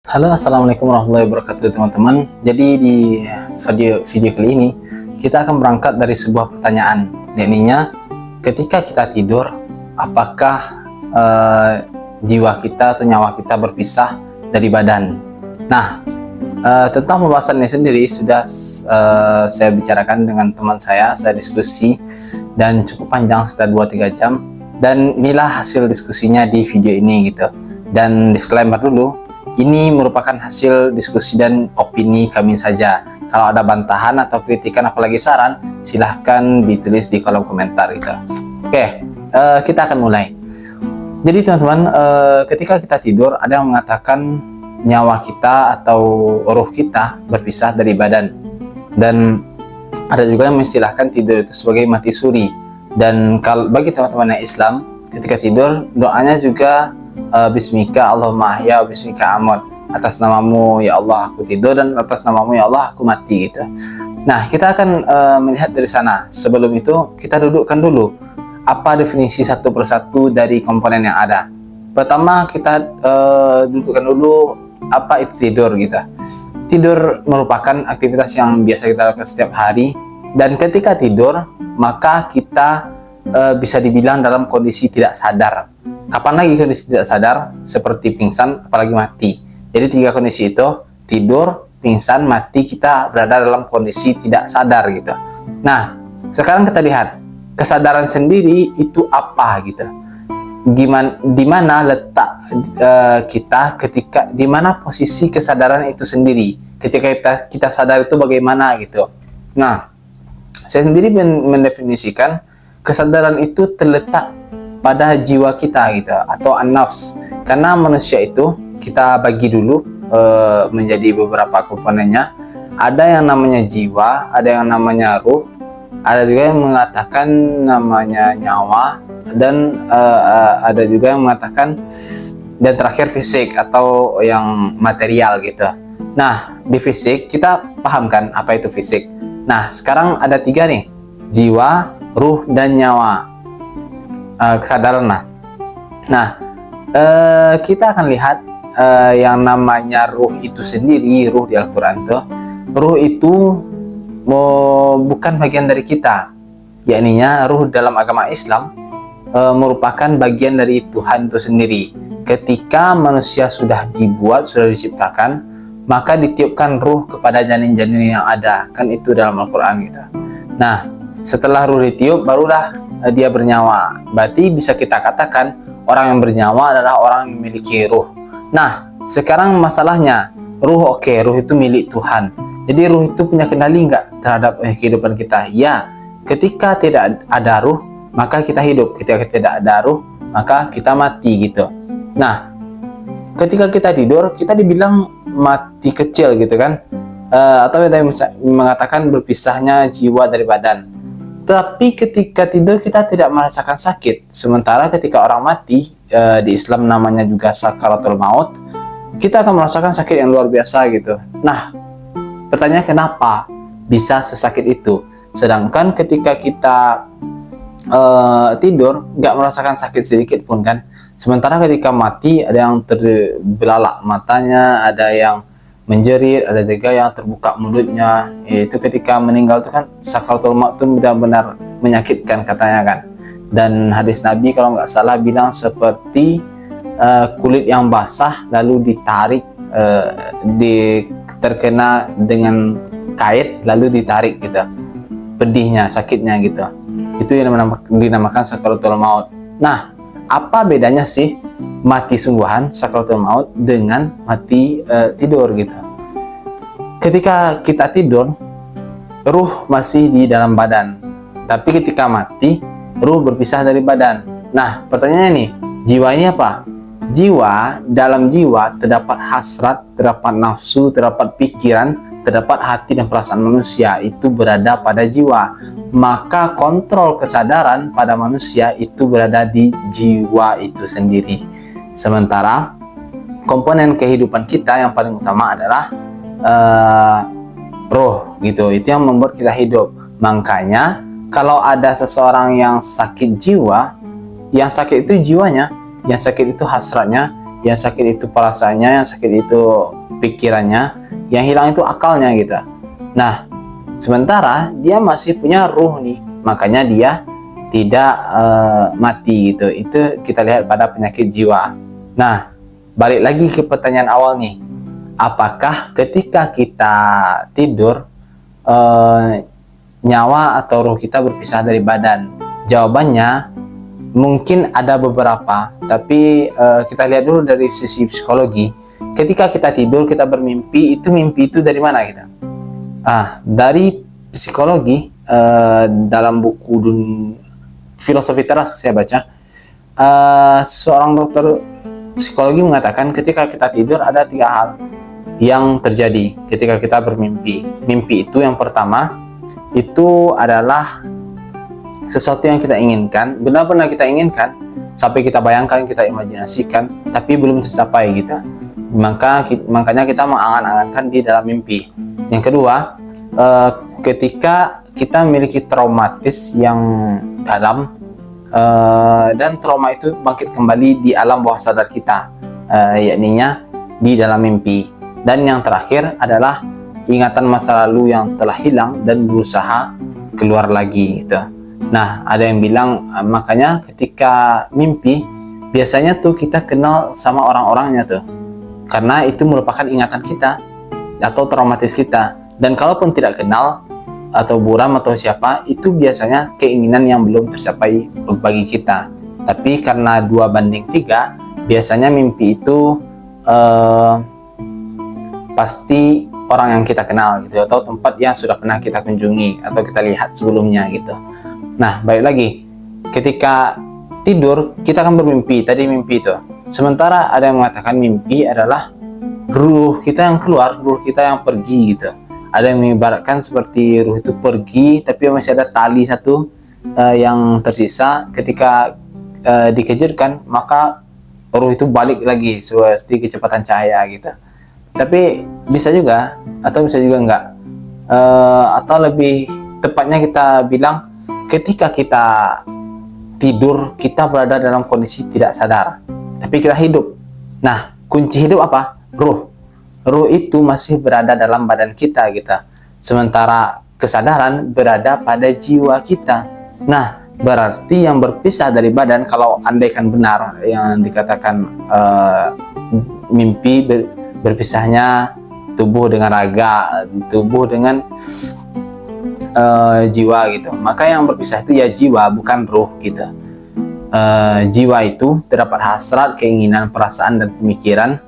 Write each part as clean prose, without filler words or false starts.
Halo, assalamualaikum warahmatullahi wabarakatuh teman-teman. Jadi di video kali ini kita akan berangkat dari sebuah pertanyaan, yakninya ketika kita tidur, apakah jiwa kita atau nyawa kita berpisah dari badan? Nah, tentang pembahasan ini sendiri sudah saya bicarakan dengan teman saya diskusi dan cukup panjang sekitar 2-3 jam. Dan inilah hasil diskusinya di video ini gitu. Dan disclaimer dulu, ini merupakan hasil diskusi dan opini kami saja. Kalau ada bantahan atau kritikan apalagi saran, silahkan ditulis di kolom komentar gitu. Oke, kita akan mulai. Jadi teman-teman, ketika kita tidur, ada yang mengatakan nyawa kita atau ruh kita berpisah dari badan. Dan ada juga yang mengistilahkan tidur itu sebagai mati suri. Dan kalau bagi teman-teman yang Islam, ketika tidur doanya juga Bismika Allahumma ahya bismika amut, atas namamu ya Allah aku tidur dan atas namamu ya Allah aku mati gitu. Nah, kita akan melihat dari sana. Sebelum itu kita dudukkan dulu apa definisi satu persatu dari komponen yang ada. Pertama kita dudukkan dulu apa itu tidur gitu. Tidur merupakan aktivitas yang biasa kita lakukan setiap hari, dan ketika tidur maka kita bisa dibilang dalam kondisi tidak sadar. Kapan lagi kondisi tidak sadar? Seperti pingsan, apalagi mati. Jadi 3 kondisi itu, tidur, pingsan, mati, kita berada dalam kondisi tidak sadar gitu. Nah, sekarang kita lihat kesadaran sendiri itu apa gitu. Di mana letak kita ketika, di mana posisi kesadaran itu sendiri ketika kita sadar itu bagaimana gitu. Nah, saya sendiri mendefinisikan kesadaran itu terletak pada jiwa kita gitu, atau an-nafs. Karena manusia itu kita bagi dulu menjadi beberapa komponennya. Ada yang namanya jiwa, ada yang namanya ruh, ada juga yang mengatakan namanya nyawa, dan ada juga yang mengatakan, dan terakhir fisik atau yang material gitu. Nah, di fisik kita paham kan apa itu fisik. Nah, sekarang ada 3 nih, jiwa, ruh, dan nyawa. Kesadaran lah. Nah, kita akan lihat yang namanya ruh itu sendiri. Ruh di Al-Quran tuh, ruh itu bukan bagian dari kita, yakninya ruh dalam agama Islam merupakan bagian dari Tuhan itu sendiri. Ketika manusia sudah dibuat, sudah diciptakan, maka ditiupkan ruh kepada janin-janin yang ada, kan itu dalam Al-Quran gitu. Nah, setelah ruh ditiup, barulah dia bernyawa. Berarti bisa kita katakan orang yang bernyawa adalah orang yang memiliki ruh. Nah, sekarang masalahnya, ruh oke, ruh itu milik Tuhan. Jadi ruh itu punya kendali nggak terhadap kehidupan kita? Ya, ketika tidak ada ruh, maka kita hidup. Ketika tidak ada ruh, maka kita mati gitu. Nah, ketika kita tidur, kita dibilang mati kecil gitu kan, atau ada yang mengatakan berpisahnya jiwa dari badan. Tapi ketika tidur kita tidak merasakan sakit. Sementara ketika orang mati, di Islam namanya juga sakaratul maut, kita akan merasakan sakit yang luar biasa gitu. Nah, pertanyaan kenapa bisa sesakit itu? Sedangkan ketika kita tidur nggak merasakan sakit sedikit pun kan. Sementara ketika mati ada yang terbelalak matanya, ada yang menjerit, ada juga yang terbuka mulutnya. Itu ketika meninggal itu kan sakaratul maut itu benar-benar menyakitkan katanya kan. Dan hadis Nabi kalau nggak salah bilang seperti kulit yang basah lalu ditarik, terkena dengan kait lalu ditarik gitu, pedihnya, sakitnya gitu. Itu yang dinamakan sakaratul maut. Nah, apa bedanya sih mati sungguhan sakaratul maut dengan mati tidur gitu? Ketika kita tidur, ruh masih di dalam badan, tapi ketika mati, ruh berpisah dari badan. Nah, pertanyaannya nih, jiwa ini apa? Jiwa, dalam jiwa terdapat hasrat, terdapat nafsu, terdapat pikiran, terdapat hati dan perasaan manusia. Itu berada pada jiwa. Maka kontrol kesadaran pada manusia itu berada di jiwa itu sendiri. Sementara komponen kehidupan kita yang paling utama adalah roh gitu. Itu yang membuat kita hidup. Makanya kalau ada seseorang yang sakit jiwa, yang sakit itu jiwanya, yang sakit itu hasratnya, Yang sakit itu perasaannya, yang sakit itu pikirannya, yang hilang itu akalnya gitu. Nah, sementara dia masih punya ruh nih, makanya dia tidak mati gitu. Itu kita lihat pada penyakit jiwa. Nah, balik lagi ke pertanyaan awal nih. Apakah ketika kita tidur nyawa atau ruh kita berpisah dari badan? Jawabannya mungkin ada beberapa, tapi kita lihat dulu dari sisi psikologi. Ketika kita tidur, kita bermimpi, mimpi itu dari mana kita? Dari psikologi, dalam buku filosofi teras saya baca, seorang dokter psikologi mengatakan ketika kita tidur ada 3 hal yang terjadi ketika kita bermimpi. Mimpi itu yang pertama itu adalah sesuatu yang kita inginkan, benar-benar kita inginkan, sampai kita bayangkan, kita imajinasikan, tapi belum tercapai gitu. Makanya kita mengangan-angankan di dalam mimpi. Yang kedua, ketika kita memiliki traumatis yang dalam, dan trauma itu bangkit kembali di alam bawah sadar kita, yakninya di dalam mimpi. Dan yang terakhir adalah ingatan masa lalu yang telah hilang dan berusaha keluar lagi gitu. Nah, ada yang bilang makanya ketika mimpi biasanya tuh kita kenal sama orang-orangnya tuh, karena itu merupakan ingatan kita atau traumatis kita. Dan kalaupun tidak kenal atau buram atau siapa, itu biasanya keinginan yang belum tercapai bagi kita. Tapi karena 2:3, biasanya mimpi itu pasti orang yang kita kenal gitu, atau tempat yang sudah pernah kita kunjungi atau kita lihat sebelumnya gitu. Nah, balik lagi, ketika tidur kita akan bermimpi. Tadi mimpi itu, sementara ada yang mengatakan mimpi adalah ruh kita yang keluar, ruh kita yang pergi gitu. Ada yang mengibaratkan seperti ruh itu pergi, tapi masih ada tali satu yang tersisa. Ketika dikejutkan, maka ruh itu balik lagi seperti kecepatan cahaya gitu. Tapi bisa juga, atau bisa juga enggak, atau lebih tepatnya kita bilang, ketika kita tidur, kita berada dalam kondisi tidak sadar, tapi kita hidup. Nah, kunci hidup apa? Ruh. Ruh itu masih berada dalam badan kita gitu. Sementara kesadaran berada pada jiwa kita. Nah, berarti yang berpisah dari badan, kalau andaikan benar yang dikatakan mimpi berpisahnya tubuh dengan raga, tubuh dengan jiwa gitu, maka yang berpisah itu ya jiwa, bukan ruh gitu. Jiwa itu terdapat hasrat, keinginan, perasaan, dan pemikiran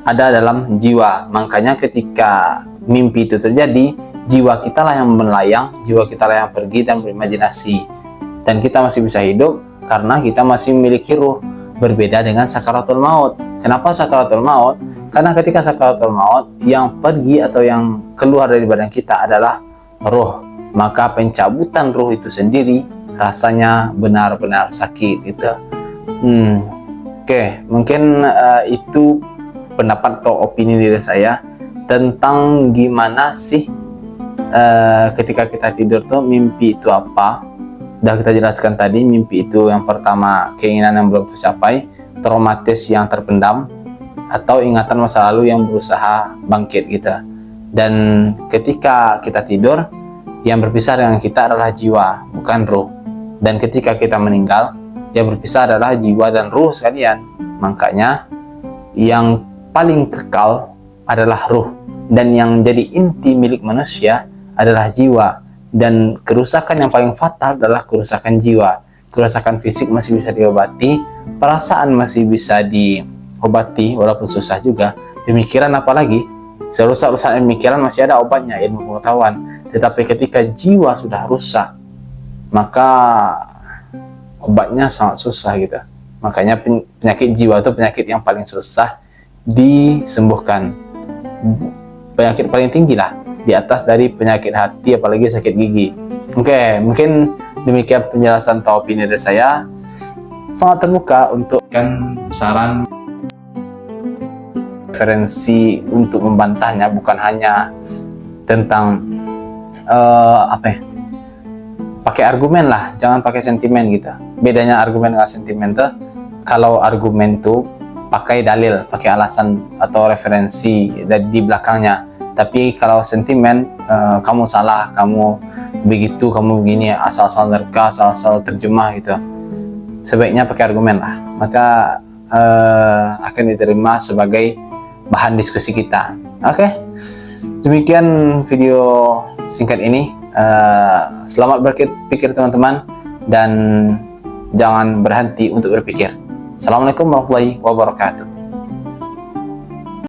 ada dalam jiwa. Makanya ketika mimpi itu terjadi, jiwa kita lah yang melayang, jiwa kita lah yang pergi dan berimajinasi, dan kita masih bisa hidup karena kita masih memiliki ruh. Berbeda dengan sakaratul maut. Kenapa sakaratul maut? Karena ketika sakaratul maut, yang pergi atau yang keluar dari badan kita adalah ruh. Maka pencabutan ruh itu sendiri rasanya benar-benar sakit gitu. Oke, mungkin itu pendapat atau opini diri saya tentang gimana sih ketika kita tidur tuh mimpi itu apa. Udah kita jelaskan tadi, mimpi itu yang pertama keinginan yang belum tercapai, traumatis yang terpendam, atau ingatan masa lalu yang berusaha bangkit gitu. Dan ketika kita tidur, yang berpisah dengan kita adalah jiwa, bukan ruh. Dan ketika kita meninggal, yang berpisah adalah jiwa dan ruh sekalian. Makanya yang paling kekal adalah ruh, dan yang jadi inti milik manusia adalah jiwa. Dan kerusakan yang paling fatal adalah kerusakan jiwa. Kerusakan fisik masih bisa diobati, perasaan masih bisa diobati walaupun susah juga. Pemikiran apalagi, serusak-rusak pemikiran masih ada obatnya, ilmu pengetahuan. Tetapi ketika jiwa sudah rusak, maka obatnya sangat susah gitu. Makanya penyakit jiwa itu penyakit yang paling susah disembuhkan. Penyakit paling tinggi lah, di atas dari penyakit hati, apalagi sakit gigi. Oke, mungkin demikian penjelasan atau opini dari saya. Sangat terbuka untuk saran, referensi untuk membantahnya, bukan hanya tentang pakai argumen lah, jangan pakai sentimen gitu. Bedanya argumen dengan sentimen tuh, kalau argumen tuh pakai dalil, pakai alasan atau referensi di belakangnya. Tapi kalau sentimen, kamu salah, kamu begitu, kamu begini, asal-asal nerka, asal-asal terjemah gitu, sebaiknya pakai argumen lah, maka akan diterima sebagai bahan diskusi kita. Oke, demikian video singkat ini. Selamat berpikir teman-teman, dan jangan berhenti untuk berpikir. Assalamualaikum warahmatullahi wabarakatuh.